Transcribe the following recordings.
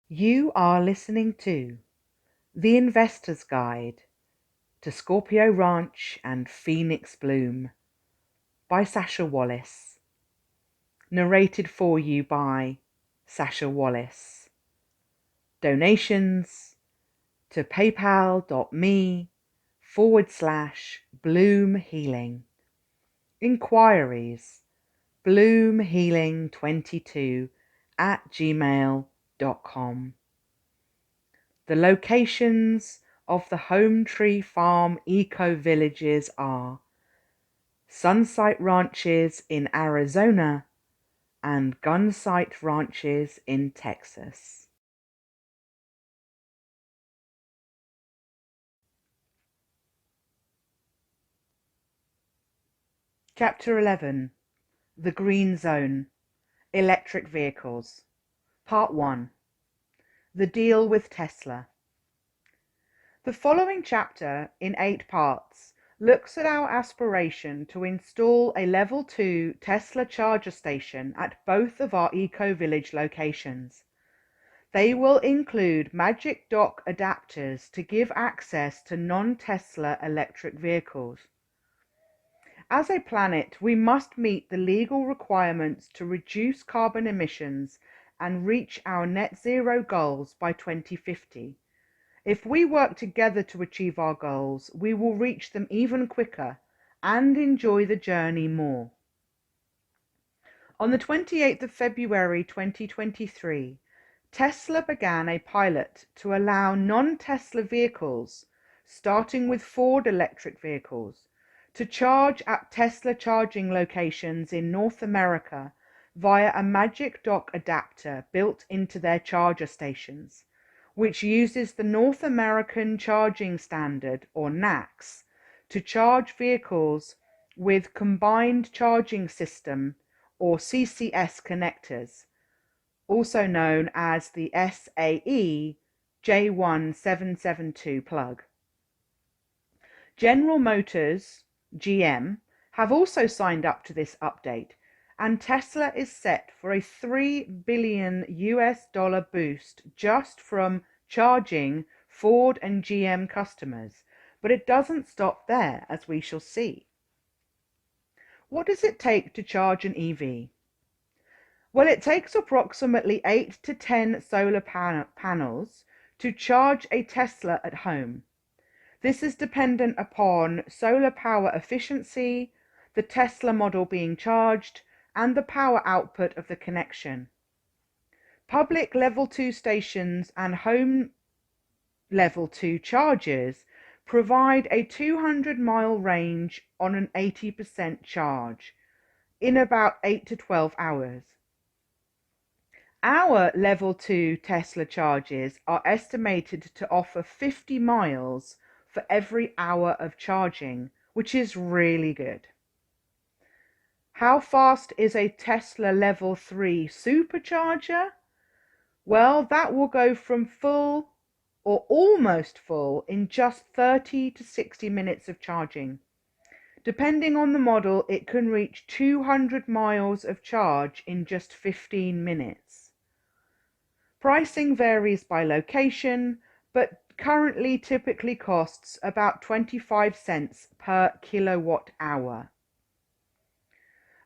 You are listening to The Investor's Guide to Scorpio Ranch and Phoenix Bloom by Sasha Wallace. Narrated for you by Sasha Wallace. Donations to paypal.me/Bloom Healing. Inquiries bloomhealing22@gmail.com. The locations of the Home Tree Farm eco-villages are Sunsite Ranches in Arizona and Gunsight Ranches in Texas. Chapter 11. The Green Zone. Electric Vehicles. Part 1. The Deal with Tesla. The following chapter, in 8 parts, looks at our aspiration to install a Level 2 Tesla charger station at both of our eco-village locations. They will include Magic Dock adapters to give access to non-Tesla electric vehicles. As a planet, we must meet the legal requirements to reduce carbon emissions and reach our net zero goals by 2050. If we work together to achieve our goals, we will reach them even quicker and enjoy the journey more. On the 28th of February 2023, Tesla began a pilot to allow non-Tesla vehicles, starting with Ford electric vehicles, to charge at Tesla charging locations in North America via a Magic Dock adapter built into their charger stations, which uses the North American Charging Standard, or NACS, to charge vehicles with Combined Charging System, or CCS connectors, also known as the SAE J1772 plug. General Motors, GM, have also signed up to this update, and Tesla is set for a $3 billion boost just from charging Ford and GM customers. But it doesn't stop there, as we shall see. What does it take to charge an EV? Well, it takes approximately 8 to 10 solar panels to charge a Tesla at home. This is dependent upon solar power efficiency, the Tesla model being charged, and the power output of the connection. Public Level 2 stations and home Level 2 chargers provide a 200-mile range on an 80% charge in about 8 to 12 hours. Our Level 2 Tesla chargers are estimated to offer 50 miles for every hour of charging, which is really good. How fast is a Tesla Level 3 supercharger? Well, that will go from full or almost full in just 30 to 60 minutes of charging. Depending on the model, it can reach 200 miles of charge in just 15 minutes. Pricing varies by location, but currently typically costs about 25 cents per kilowatt hour.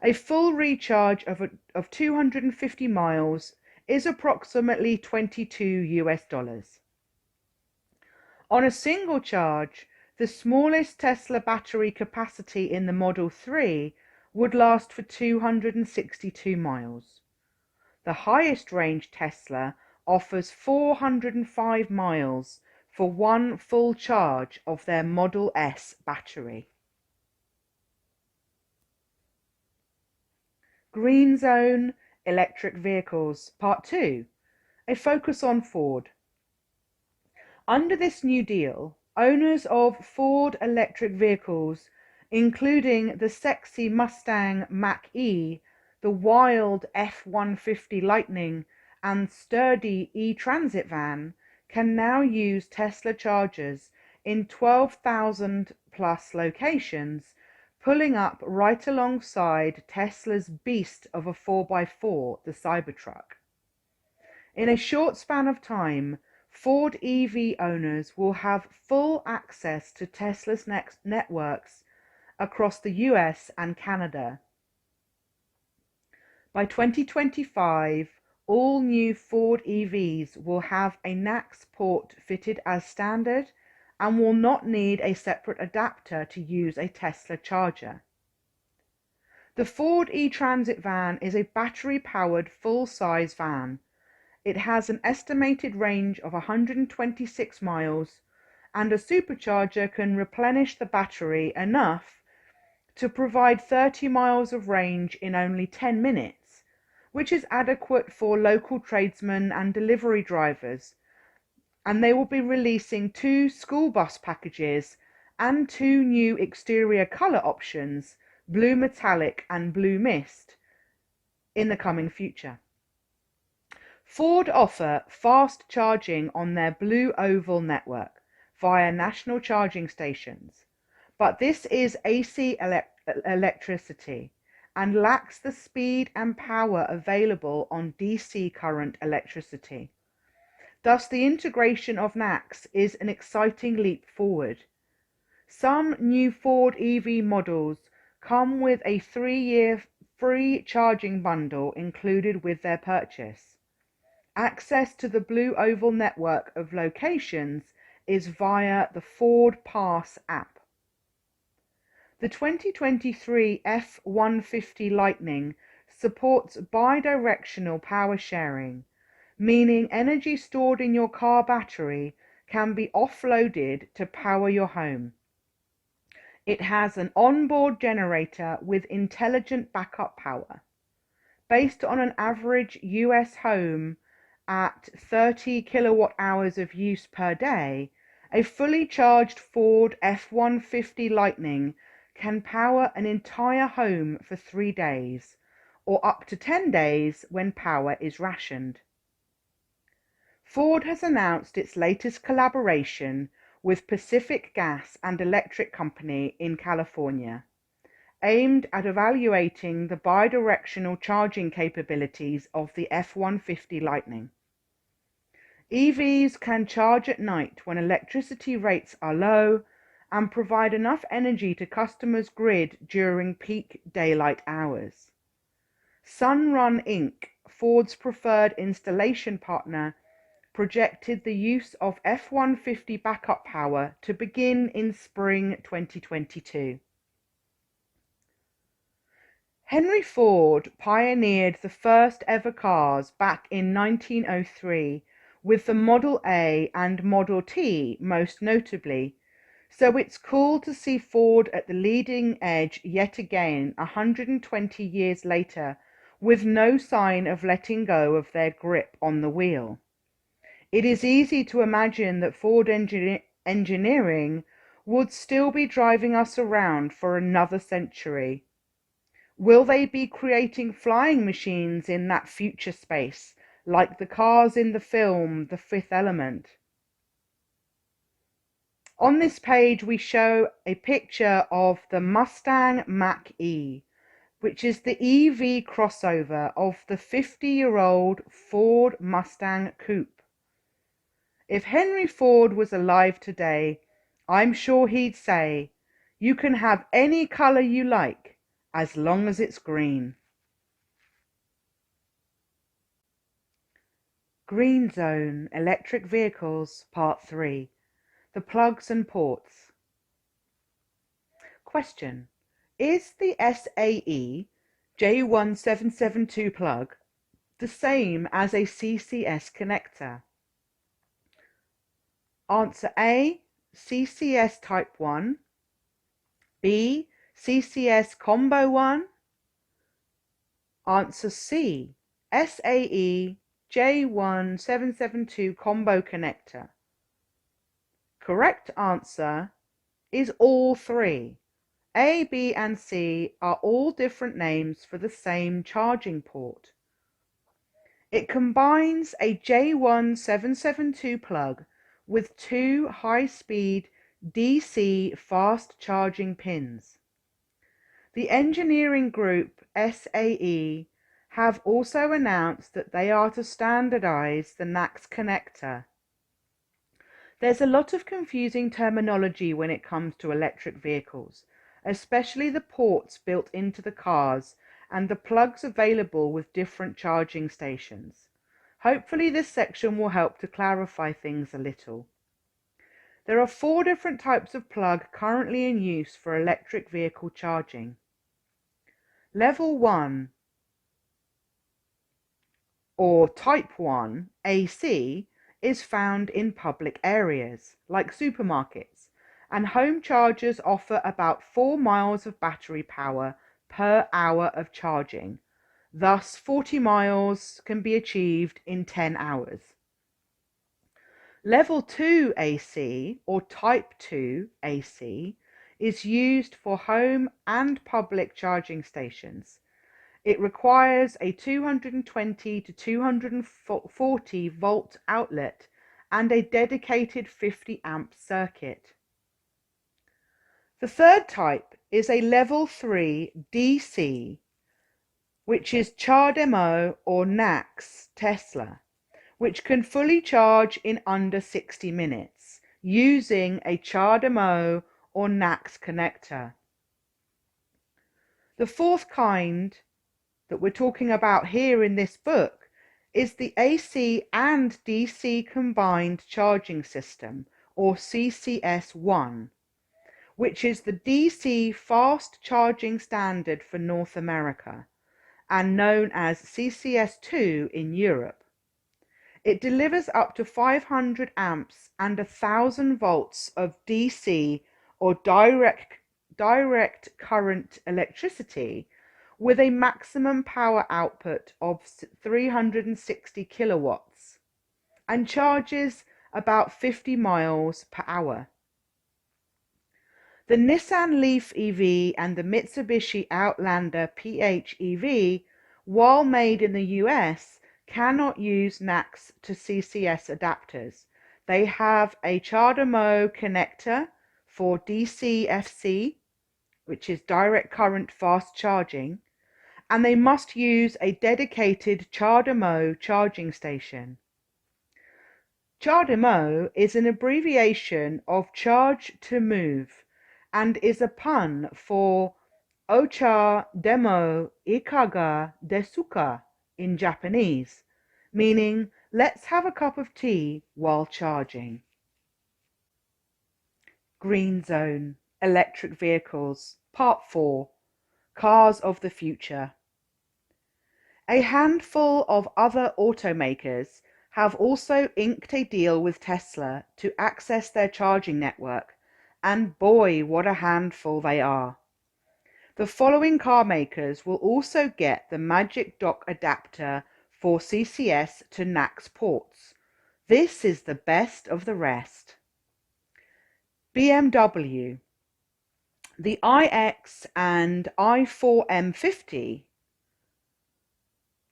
A full recharge of 250 miles is approximately $22. On a single charge, the smallest Tesla battery capacity in the Model 3 would last for 262 miles. The highest range Tesla offers 405 miles for one full charge of their Model S battery. Green Zone Electric Vehicles Part 2. A focus on Ford. Under this new deal, owners of Ford electric vehicles, including the sexy Mustang Mach-E, the wild F-150 Lightning, and sturdy E-Transit van, can now use Tesla chargers in 12,000 plus locations, pulling up right alongside Tesla's beast of a 4x4, the Cybertruck. In a short span of time, Ford EV owners will have full access to Tesla's networks across the US and Canada. By 2025, all new Ford EVs will have a NACS port fitted as standard and will not need a separate adapter to use a Tesla charger. The Ford E-Transit van is a battery-powered full-size van. It has an estimated range of 126 miles, and a supercharger can replenish the battery enough to provide 30 miles of range in only 10 minutes, which is adequate for local tradesmen and delivery drivers. And they will be releasing 2 school bus packages and 2 new exterior color options, blue metallic and blue mist, in the coming future. Ford offer fast charging on their Blue Oval network via national charging stations, but this is AC electricity and lacks the speed and power available on DC current electricity. Thus, the integration of NACS is an exciting leap forward. Some new Ford EV models come with a 3-year free charging bundle included with their purchase. Access to the Blue Oval network of locations is via the Ford Pass app. The 2023 F-150 Lightning supports bidirectional power sharing, meaning energy stored in your car battery can be offloaded to power your home. It has an onboard generator with intelligent backup power. Based on an average US home at 30 kilowatt hours of use per day, a fully charged Ford F-150 Lightning can power an entire home for 3 days, or up to 10 days when power is rationed. Ford has announced its latest collaboration with Pacific Gas and Electric Company in California, aimed at evaluating the bidirectional charging capabilities of the F-150 Lightning. EVs can charge at night when electricity rates are low and provide enough energy to customers' grid during peak daylight hours. Sunrun Inc., Ford's preferred installation partner, projected the use of F-150 backup power to begin in spring 2022. Henry Ford pioneered the first ever cars back in 1903 with the Model A and Model T most notably, so it's cool to see Ford at the leading edge yet again 120 years later with no sign of letting go of their grip on the wheel. It is easy to imagine that Ford engineering would still be driving us around for another century. Will they be creating flying machines in that future space, like the cars in the film The Fifth Element? On this page we show a picture of the Mustang Mach-E, which is the EV crossover of the 50-year-old Ford Mustang Coupe. If Henry Ford was alive today, I'm sure he'd say, "You can have any color you like, as long as it's green." Green Zone Electric Vehicles Part 3. The Plugs and Ports. Question: is the SAE J1772 plug the same as a CCS connector? Answer A, CCS Type 1, B, CCS Combo 1, answer C, SAE J1772 Combo Connector. Correct answer is all three. A, B and C are all different names for the same charging port. It combines a J1772 plug with two high-speed DC fast charging pins. The engineering group SAE have also announced that they are to standardize the NACS connector. There's a lot of confusing terminology when it comes to electric vehicles, especially the ports built into the cars and the plugs available with different charging stations. Hopefully this section will help to clarify things a little. There are 4 different types of plug currently in use for electric vehicle charging. Level 1 or Type 1 AC is found in public areas like supermarkets, and home chargers offer about 4 miles of battery power per hour of charging. Thus 40 miles can be achieved in 10 hours. Level 2 AC or Type 2 AC is used for home and public charging stations. It requires a 220 to 240 volt outlet and a dedicated 50 amp circuit. The third type is a level 3 DC, which is CHAdeMO or NACS Tesla, which can fully charge in under 60 minutes using a CHAdeMO or NACS connector. The fourth kind that we're talking about here in this book is the AC and DC combined charging system, or CCS1, which is the DC fast charging standard for North America and known as CCS2 in Europe. It delivers up to 500 amps and 1000 volts of DC or direct current electricity with a maximum power output of 360 kilowatts and charges about 50 miles per hour. The Nissan Leaf EV and the Mitsubishi Outlander PHEV, while made in the US, cannot use NACS to CCS adapters. They have a CHAdeMO connector for DCFC, which is direct current fast charging, and they must use a dedicated CHAdeMO charging station. CHAdeMO is an abbreviation of Charge to Move and is a pun for Ocha Demo Ikaga Desuka in Japanese, meaning let's have a cup of tea while charging. Green Zone, Electric Vehicles, Part 4, Cars of the Future. A handful of other automakers have also inked a deal with Tesla to access their charging network, and boy, what a handful they are. The following car makers will also get the Magic Dock adapter for CCS to NACS ports. This is the best of the rest. BMW. The iX and i4 M50,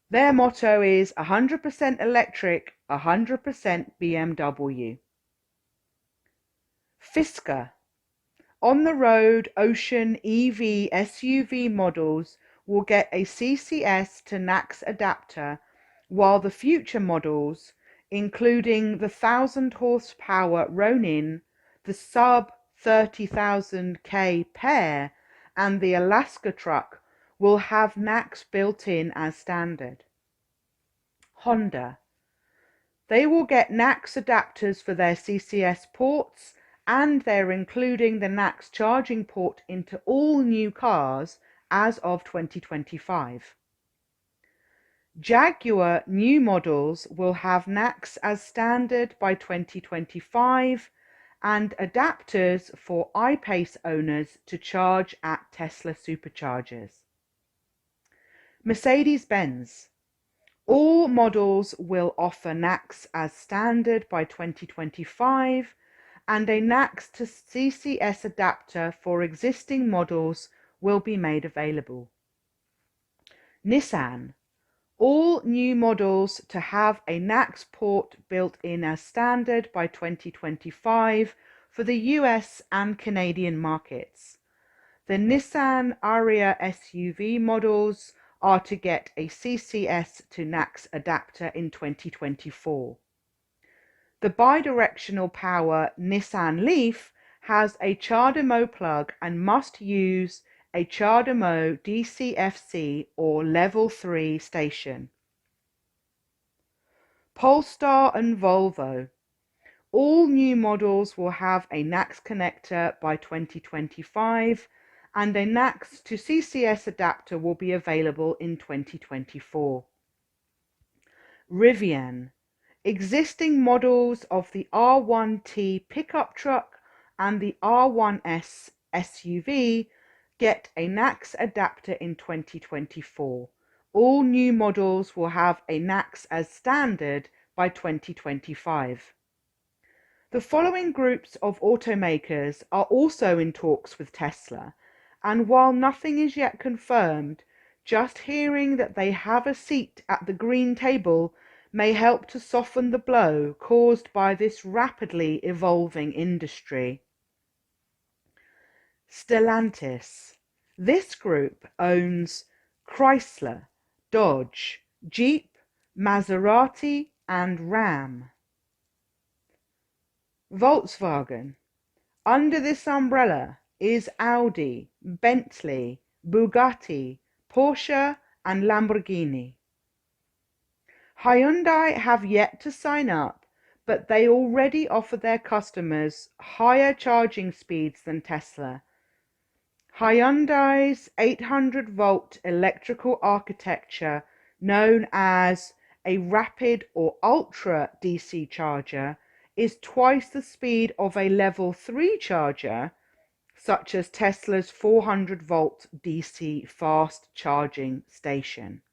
their motto is 100% electric, 100% BMW. Fisker. On-the-road Ocean EV SUV models will get a CCS to NACS adapter, while the future models, including the 1000 horsepower Ronin, the sub 30,000 K Pear, and the Alaska truck, will have NACS built in as standard. Honda. They will get NACS adapters for their CCS ports, and they're including the NACS charging port into all new cars as of 2025. Jaguar new models will have NACS as standard by 2025 and adapters for iPace owners to charge at Tesla superchargers. Mercedes-Benz. All models will offer NACS as standard by 2025, and a NACS to CCS adapter for existing models will be made available. Nissan. All new models to have a NACS port built in as standard by 2025 for the US and Canadian markets. The Nissan Ariya SUV models are to get a CCS to NACS adapter in 2024. The bidirectional power Nissan Leaf has a CHAdeMO plug and must use a CHAdeMO DCFC or Level 3 station. Polestar and Volvo. All new models will have a NACS connector by 2025, and a NACS to CCS adapter will be available in 2024. Rivian. Existing models of the R1T pickup truck and the R1S SUV get a NACS adapter in 2024. All new models will have a NACS as standard by 2025. The following groups of automakers are also in talks with Tesla, and while nothing is yet confirmed, just hearing that they have a seat at the green table may help to soften the blow caused by this rapidly evolving industry. Stellantis. This group owns Chrysler, Dodge, Jeep, Maserati, and Ram. Volkswagen. Under this umbrella is Audi, Bentley, Bugatti, Porsche, and Lamborghini. Hyundai have yet to sign up, but they already offer their customers higher charging speeds than Tesla. Hyundai's 800-volt electrical architecture, known as a rapid or ultra DC charger, is twice the speed of a level 3 charger, such as Tesla's 400-volt DC fast charging station.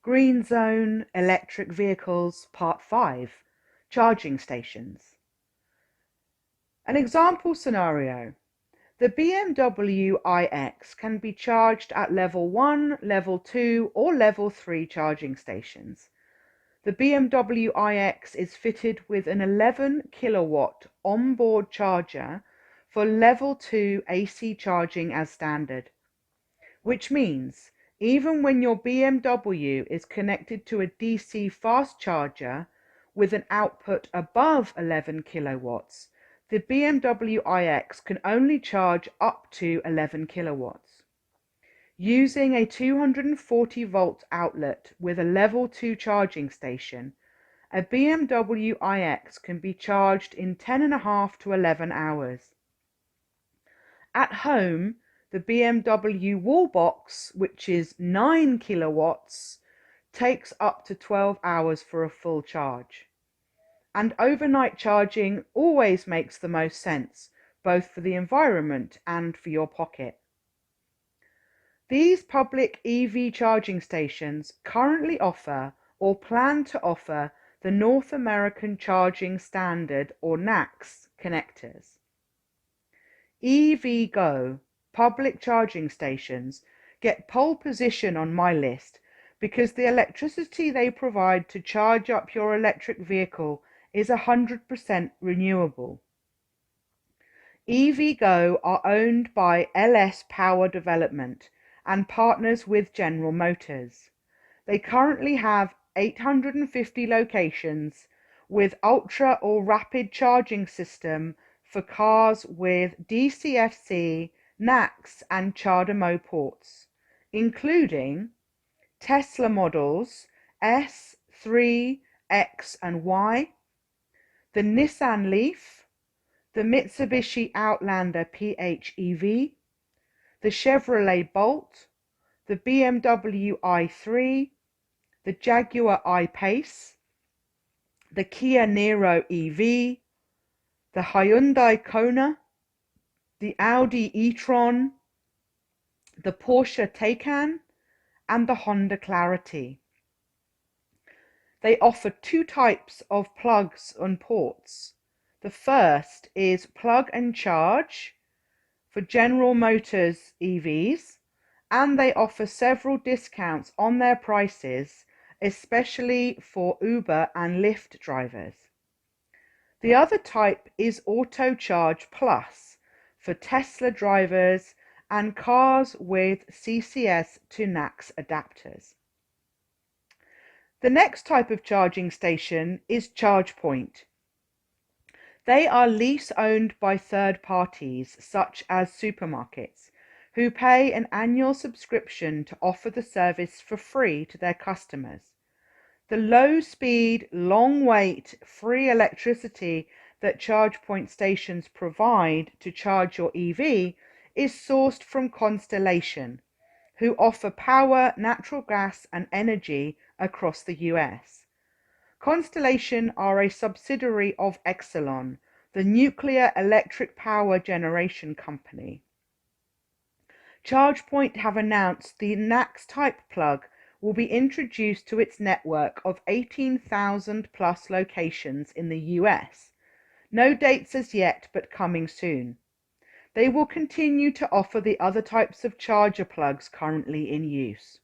Green Zone Electric Vehicles Part 5, Charging Stations. An example scenario. The BMW iX can be charged at level 1, level 2 or level 3 charging stations. The BMW iX is fitted with an 11 kilowatt onboard charger for level 2 AC charging as standard, which means even when your BMW is connected to a DC fast charger with an output above 11 kilowatts, the BMW iX can only charge up to 11 kilowatts. Using a 240-volt outlet with a level 2 charging station, a BMW iX can be charged in 10.5 to 11 hours. At home, the BMW Wallbox, which is 9 kilowatts, takes up to 12 hours for a full charge. And overnight charging always makes the most sense, both for the environment and for your pocket. These public EV charging stations currently offer or plan to offer the North American Charging Standard or NACS connectors. EVgo public charging stations get pole position on my list because the electricity they provide to charge up your electric vehicle is 100% renewable. EVgo are owned by LS Power Development and partners with General Motors. They currently have 850 locations with ultra or rapid charging system for cars with DCFC, NACS and CHAdeMO ports, including Tesla models S, 3, X and Y, the Nissan Leaf, the Mitsubishi Outlander PHEV, the Chevrolet Bolt, the BMW i3, the Jaguar I-Pace, the Kia Niro EV, the Hyundai Kona, the Audi e-tron, the Porsche Taycan, and the Honda Clarity. They offer two types of plugs and ports. The first is plug and charge for General Motors EVs, and they offer several discounts on their prices, especially for Uber and Lyft drivers. The other type is Auto Charge Plus for Tesla drivers and cars with CCS to NACS adapters. The next type of charging station is ChargePoint. They are lease-owned by third parties, such as supermarkets, who pay an annual subscription to offer the service for free to their customers. The low-speed, long-wait, free electricity that ChargePoint stations provide to charge your EV is sourced from Constellation, who offer power, natural gas, and energy across the US. Constellation are a subsidiary of Exelon, the nuclear electric power generation company. ChargePoint have announced the NACS type plug will be introduced to its network of 18,000 plus locations in the US. No dates as yet, but coming soon. They will continue to offer the other types of charger plugs currently in use.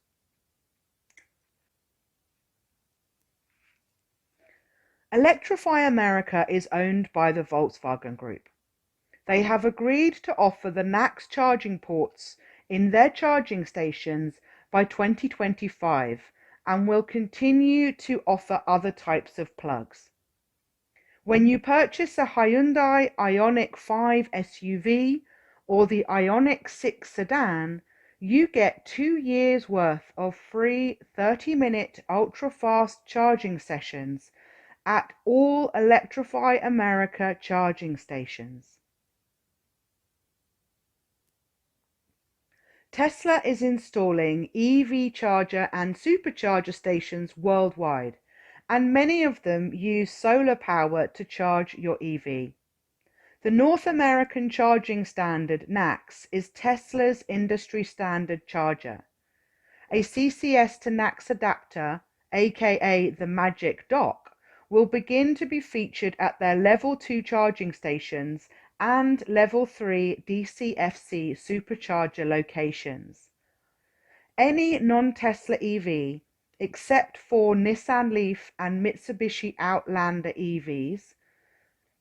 Electrify America is owned by the Volkswagen Group. They have agreed to offer the NACS charging ports in their charging stations by 2025 and will continue to offer other types of plugs. When you purchase a Hyundai Ioniq 5 SUV or the Ioniq 6 sedan, you get 2 years worth of free 30-minute ultra-fast charging sessions at all Electrify America charging stations. Tesla is installing EV charger and supercharger stations worldwide, and many of them use solar power to charge your EV. The North American charging standard NACS is Tesla's industry standard charger. A CCS to NACS adapter, aka the Magic Dock, will begin to be featured at their Level 2 charging stations and Level 3 DCFC supercharger locations. Any non-Tesla EV, except for Nissan Leaf and Mitsubishi Outlander EVs,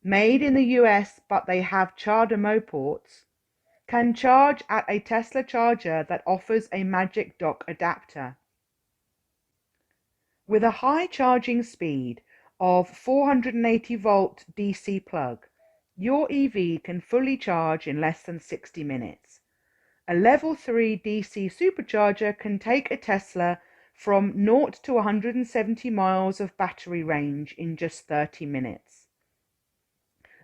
made in the US but they have CHAdeMO ports, can charge at a Tesla charger that offers a Magic Dock adapter. With a high charging speed of 480 volt DC plug, your EV can fully charge in less than 60 minutes. A Level 3 DC supercharger can take a Tesla from 0 to 170 miles of battery range in just 30 minutes.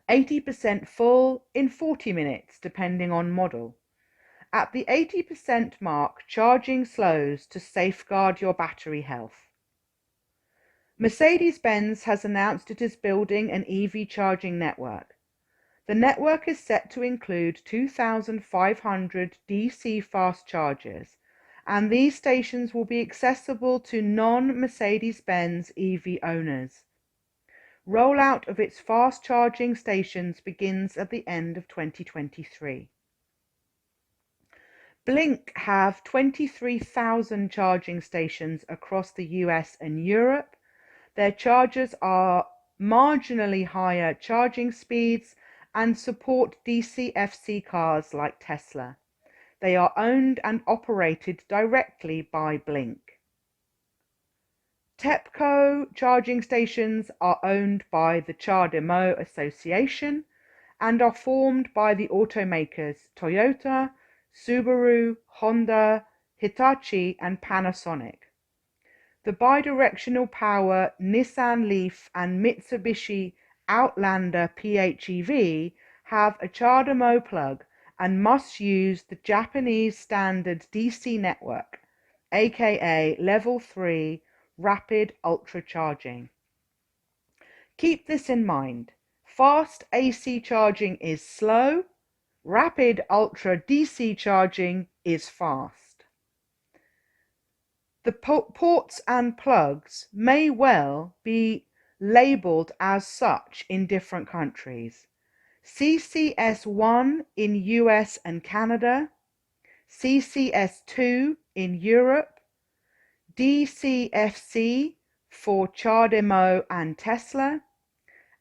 80% full in 40 minutes, depending on model. At the 80% mark, charging slows to safeguard your battery health. Mercedes-Benz has announced it is building an EV charging network. The network is set to include 2,500 DC fast chargers, and these stations will be accessible to non-Mercedes-Benz EV owners. Rollout of its fast charging stations begins at the end of 2023. Blink have 23,000 charging stations across the US and Europe. Their chargers are marginally higher charging speeds and support DCFC cars like Tesla. They are owned and operated directly by Blink. TEPCO charging stations are owned by the CHAdeMO Association and are formed by the automakers Toyota, Subaru, Honda, Hitachi, and Panasonic. The bidirectional power Nissan Leaf and Mitsubishi Outlander PHEV have a CHAdeMO plug and must use the Japanese standard DC network, aka Level 3 rapid ultra charging. Keep this in mind. Fast AC charging is slow, rapid ultra DC charging is fast. The ports and plugs may well be labeled as such in different countries. CCS1 in US and Canada, CCS2 in Europe, DCFC for CHAdeMO and Tesla,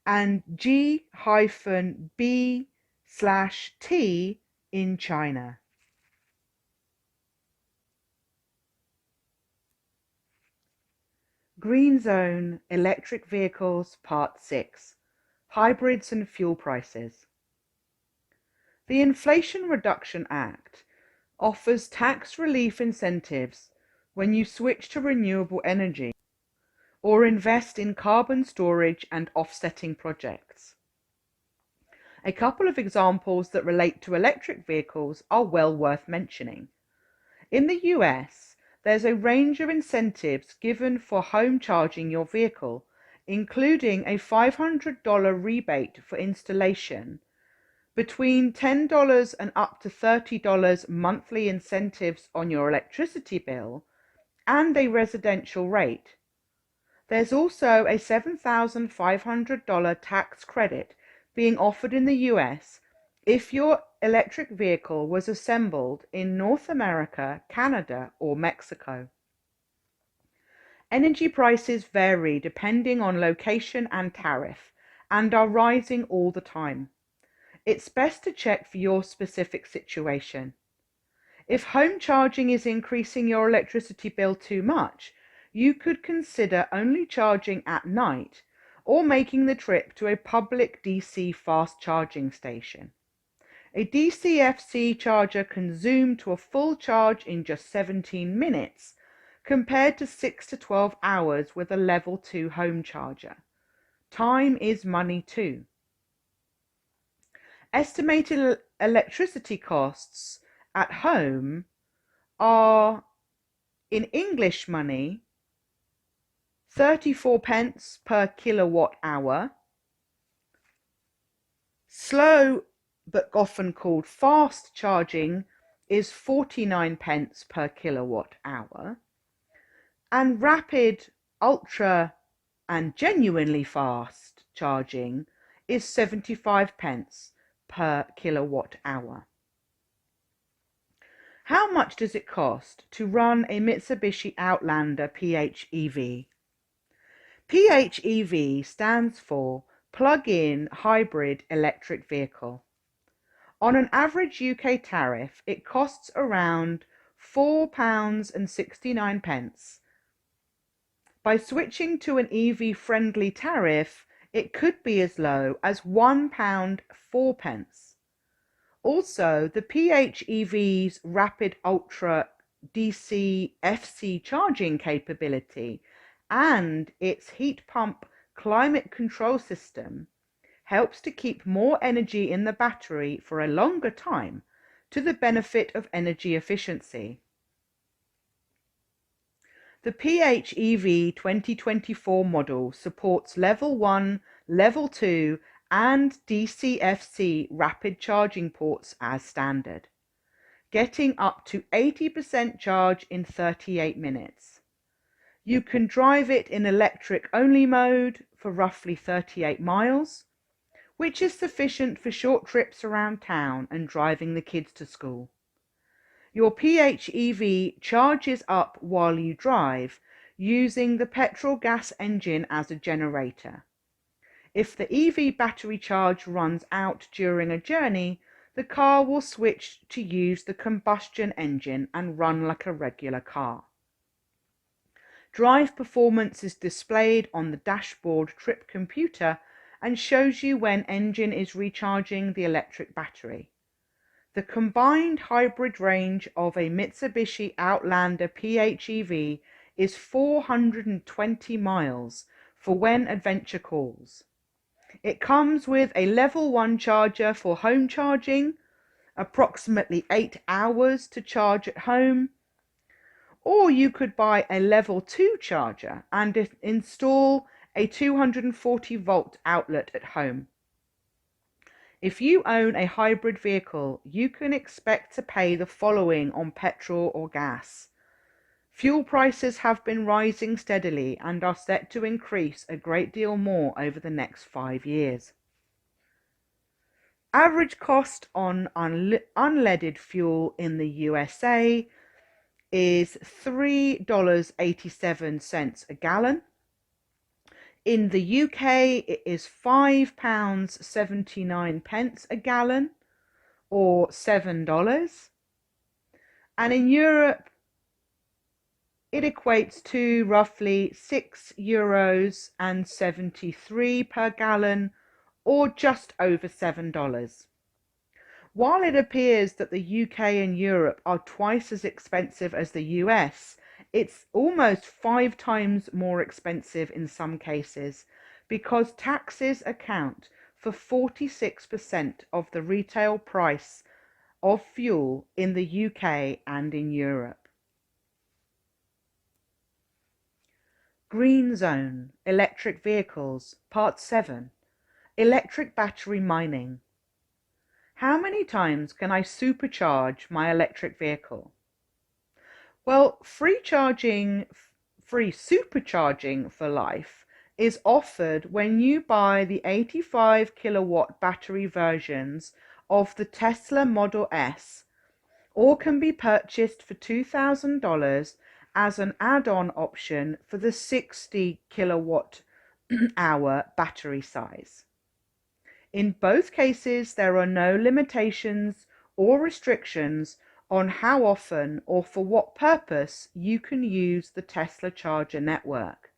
and G-B /T in China. Green Zone Electric Vehicles Part 6 Hybrids and Fuel Prices. The Inflation Reduction Act offers tax relief incentives when you switch to renewable energy or invest in carbon storage and offsetting projects. A couple of examples that relate to electric vehicles are well worth mentioning. In the US, there's a range of incentives given for home charging your vehicle, including a $500 rebate for installation, between $10 and up to $30 monthly incentives on your electricity bill, and a residential rate. There's also a $7,500 tax credit being offered in the US if your electric vehicle was assembled in North America, Canada, or Mexico. Energy prices vary depending on location and tariff, and are rising all the time. It's best to check for your specific situation. If home charging is increasing your electricity bill too much, you could consider only charging at night or making the trip to a public DC fast charging station. A DC-FC charger can zoom to a full charge in just 17 minutes, compared to 6 to 12 hours with a level 2 home charger. Time is money too. Estimated electricity costs at home are, in English money, 34 pence per kilowatt hour. Slow, but often called fast charging, is 49 pence per kilowatt hour. And rapid, ultra, and genuinely fast charging is 75 pence per kilowatt hour. How much does it cost to run a Mitsubishi Outlander PHEV? PHEV stands for Plug-in Hybrid Electric Vehicle. On an average UK tariff, it costs around £4.69. By switching to an EV-friendly tariff, it could be as low as £1.04. Also, the PHEV's Rapid Ultra DC FC charging capability and its heat pump climate control system helps to keep more energy in the battery for a longer time, to the benefit of energy efficiency. The PHEV 2024 model supports Level 1, Level 2 and DC-FC rapid charging ports as standard, getting up to 80% charge in 38 minutes. You can drive it in electric-only mode for roughly 38 miles, which is sufficient for short trips around town and driving the kids to school. Your PHEV charges up while you drive, using the petrol-gas engine as a generator. If the EV battery charge runs out during a journey, the car will switch to use the combustion engine and run like a regular car. Drive performance is displayed on the dashboard trip computer and shows you when engine is recharging the electric battery. The combined hybrid range of a Mitsubishi Outlander PHEV is 420 miles for when adventure calls. It comes with a level 1 charger for home charging, approximately 8 hours to charge at home, or you could buy a level 2 charger and install a 240 volt outlet at home. If you own a hybrid vehicle, you can expect to pay the following on petrol or gas. Fuel prices have been rising steadily and are set to increase a great deal more over the next 5 years. Average cost on unleaded fuel in the USA is $3.87 a gallon. In the UK, it is £5.79 a gallon, or $7. And in Europe, it equates to roughly €6.73 per gallon, or just over $7. While it appears that the UK and Europe are twice as expensive as the US, it's almost 5 times more expensive in some cases, because taxes account for 46% of the retail price of fuel in the UK and in Europe. Green Zone, Electric Vehicles, Part 7, Electric Battery Mining. How many times can I supercharge my electric vehicle? Well, free supercharging for life is offered when you buy the 85 kilowatt battery versions of the Tesla Model S, or can be purchased for $2,000 as an add-on option for the 60 kilowatt hour battery size. In both cases, there are no limitations or restrictions on how often or for what purpose you can use the Tesla charger network.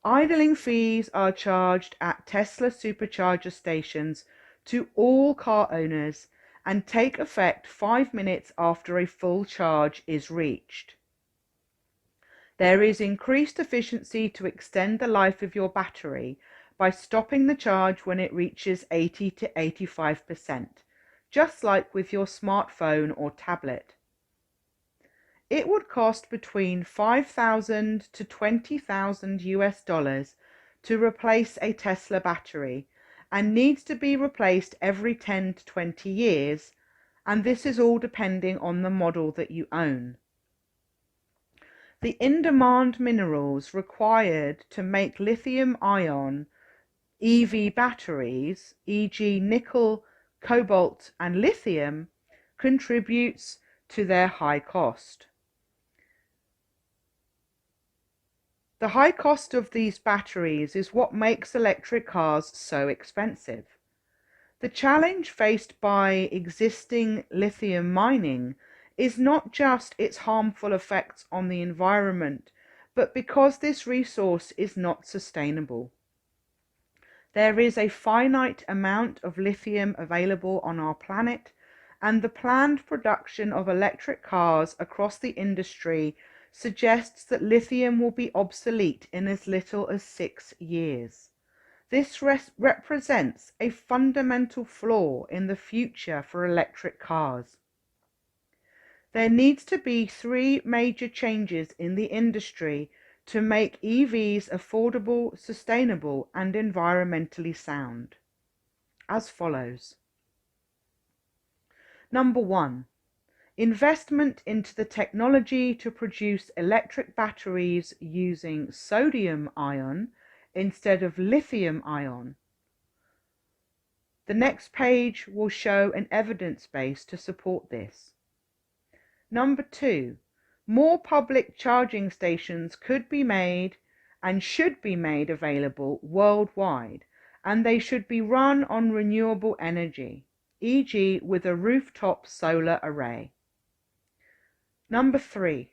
Idling fees are charged at Tesla supercharger stations to all car owners and take effect 5 minutes after a full charge is reached. There is increased efficiency to extend the life of your battery by stopping the charge when it reaches 80 to 85%, just like with your smartphone or tablet. It would cost between $5,000 to $20,000 to replace a Tesla battery, and needs to be replaced every 10 to 20 years, and this is all depending on the model that you own. The in-demand minerals required to make lithium-ion EV batteries, e.g. nickel, cobalt and lithium, contributes to their high cost. The high cost of these batteries is what makes electric cars so expensive. The challenge faced by existing lithium mining is not just its harmful effects on the environment, but because this resource is not sustainable. There is a finite amount of lithium available on our planet, and the planned production of electric cars across the industry suggests that lithium will be obsolete in as little as 6 years. This represents a fundamental flaw in the future for electric cars. There needs to be 3 major changes in the industry to make EVs affordable, sustainable, and environmentally sound, as follows. Number 1. Investment into the technology to produce electric batteries using sodium-ion instead of lithium-ion. The next page will show an evidence base to support this. Number 2. More public charging stations could be made and should be made available worldwide, and they should be run on renewable energy, e.g. with a rooftop solar array. Number 3.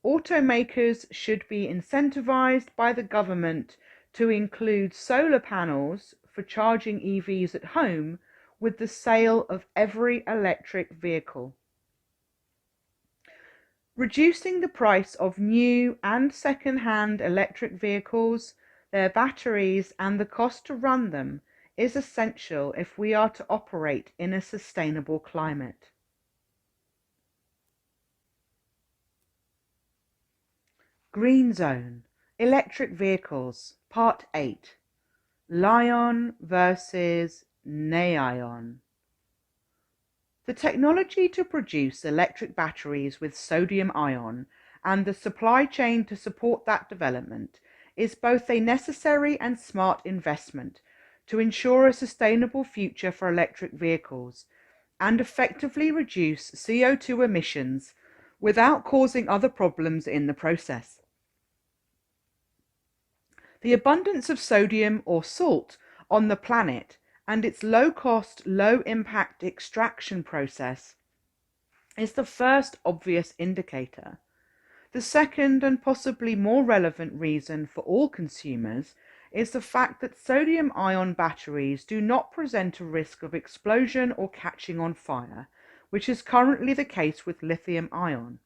Automakers should be incentivized by the government to include solar panels for charging EVs at home with the sale of every electric vehicle. Reducing the price of new and second-hand electric vehicles, their batteries, and the cost to run them is essential if we are to operate in a sustainable climate. Green Zone, Electric Vehicles, Part 8, Li-ion versus Ni-ion. The technology to produce electric batteries with sodium-ion and the supply chain to support that development is both a necessary and smart investment to ensure a sustainable future for electric vehicles and effectively reduce CO2 emissions without causing other problems in the process. The abundance of sodium or salt on the planet and its low-cost, low-impact extraction process is the first obvious indicator. The second and possibly more relevant reason for all consumers is the fact that sodium-ion batteries do not present a risk of explosion or catching on fire, which is currently the case with lithium-ion.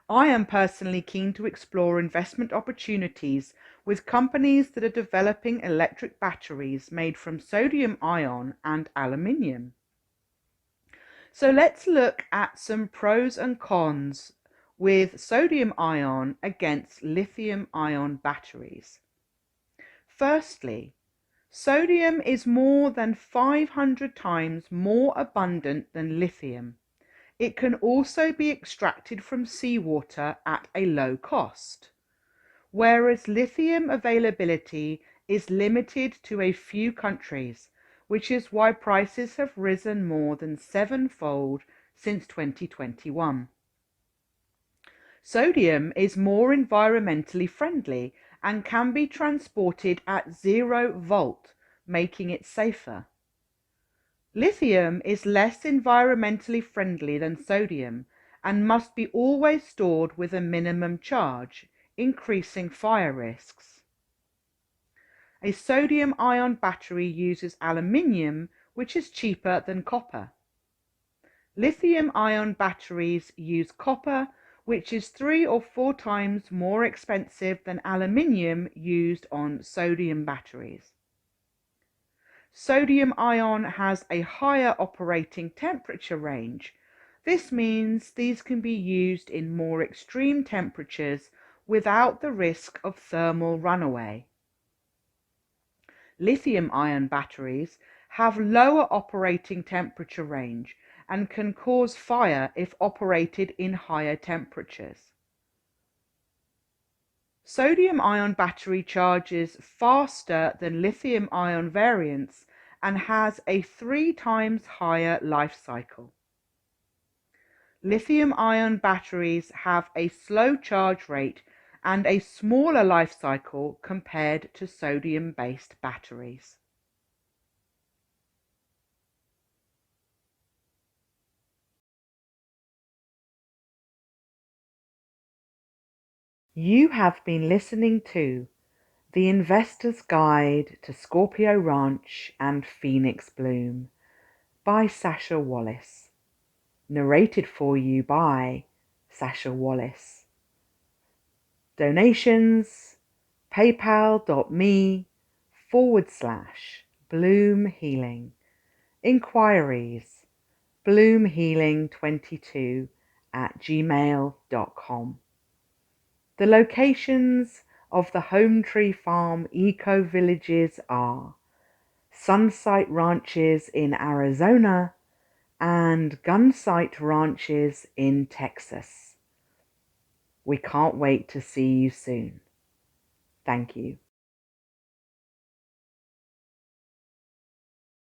I am personally keen to explore investment opportunities with companies that are developing electric batteries made from sodium-ion and aluminium. So let's look at some pros and cons with sodium-ion against lithium-ion batteries. Firstly, sodium is more than 500 times more abundant than lithium. It can also be extracted from seawater at a low cost, whereas lithium availability is limited to a few countries, which is why prices have risen more than 7-fold since 2021. Sodium is more environmentally friendly and can be transported at 0 volt, making it safer. Lithium is less environmentally friendly than sodium and must be always stored with a minimum charge, increasing fire risks. A sodium-ion battery uses aluminium, which is cheaper than copper. Lithium-ion batteries use copper, which is 3 or 4 times more expensive than aluminium used on sodium batteries. Sodium-ion has a higher operating temperature range. This means these can be used in more extreme temperatures without the risk of thermal runaway. Lithium-ion batteries have lower operating temperature range and can cause fire if operated in higher temperatures. Sodium-ion battery charges faster than lithium-ion variants and has a 3 times higher life cycle. Lithium-ion batteries have a slow charge rate and a smaller life cycle compared to sodium-based batteries. You have been listening to The Investor's Guide to Scorpio Ranch and Phoenix Bloom by Sasha Wallace. Narrated for you by Sasha Wallace. Donations, paypal.me/Bloom Healing. Inquiries, bloomhealing22@gmail.com. The locations of the Home Tree Farm Eco Villages are Sunsite Ranches in Arizona and Gunsight Ranches in Texas. We can't wait to see you soon. Thank you.